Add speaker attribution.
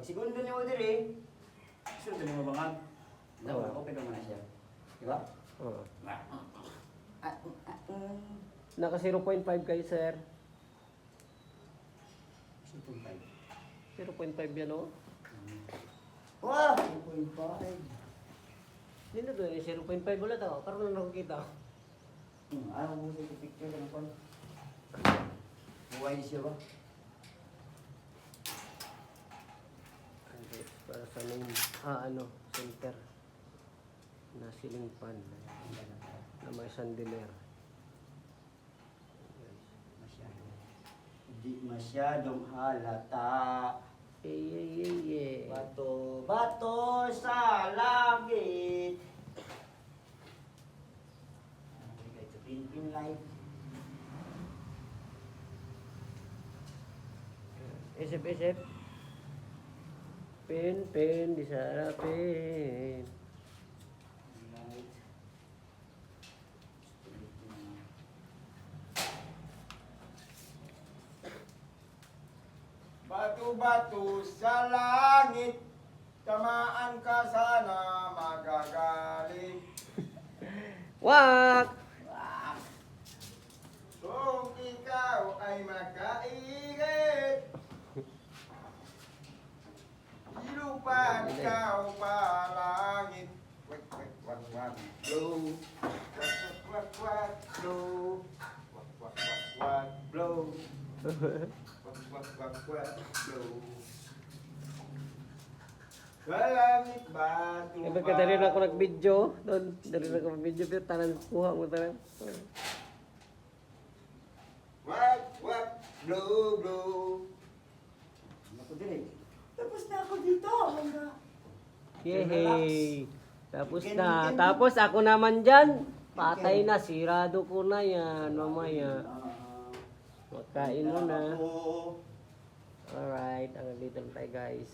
Speaker 1: Pag segundo niyo order eh, sunod niyo mabangag. Dapat open naman na siya. Di ba?
Speaker 2: Oo.
Speaker 1: Ah,
Speaker 2: Naka 0.5 kayo, sir.
Speaker 1: 0.5.
Speaker 2: 0.5 yan, oh.
Speaker 1: Wow! 0.5.
Speaker 2: Hindi na doon, 0.5 ulit ako. Karoon na nakikita.
Speaker 1: Ayaw mo sa picture ka ng kon. Buhay siya ba?
Speaker 2: Okay, para sa main, center. Na ceiling fan. Na may chandelier.
Speaker 1: Hindi masyadong halata.
Speaker 2: Eh.
Speaker 1: Bato, bato sa langit. Ito pin light.
Speaker 2: Isip. Pen, di sana pen.
Speaker 1: Light.
Speaker 3: Batu-batu sa langit, tamaan ka sana magagaling.
Speaker 2: Wak!
Speaker 3: Kung ikaw ay makaingit, ilupan ikaw palangit. Wak, blow. Wak, blow. Wak, blow. Wak, blow. Kalangit batu
Speaker 2: Kaya ba't ka dali na ako nag-video? Doon, dali na ako mag-video. Pero tanan, kuha mo tanan.
Speaker 3: Wak, blow.
Speaker 1: Ako din eh. Tapos na ako dito. Hangga.
Speaker 2: Yehey! Tapos na. Tapos ako naman dyan. Patay na, sirado ko na yan. Mamaya. Makain mo na. Alright, hanggang dito lang tayo guys.